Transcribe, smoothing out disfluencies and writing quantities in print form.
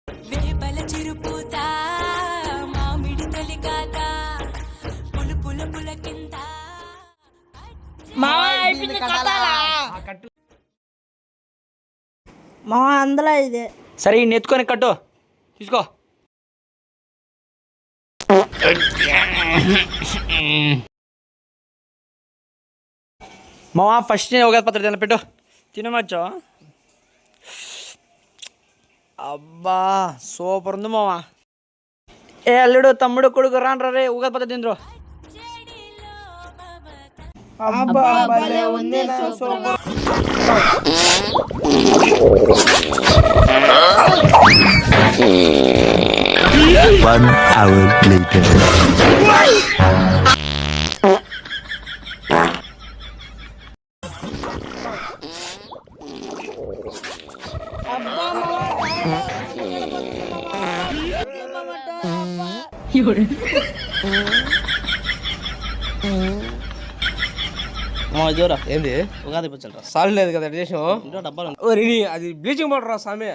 వేపల చిరుపూత మామిడి తొలికాత పులు పుల పుల కింద మా అందులో ఇదే సరే ఈ నెత్తుకొని కట్టు తీసుకో. మావా ఫస్ట్ నేను ఉగాది పత్రిక తిన పెట్టు తినమచ్చా. అబ్బా సూపర్ ఉంది మావా. ఏ అల్లుడు తమ్ముడు కొడుకు రాను రే ఉగాది పత్రిక తింద్రు. One hour later. జోరా ఏంది ఉగాది పచ్చడి సాల్ లేదు కదా చేసావు ఇంట్లో డబ్బాలు అది బ్లీచింగ్ పౌడర్ రా సామె.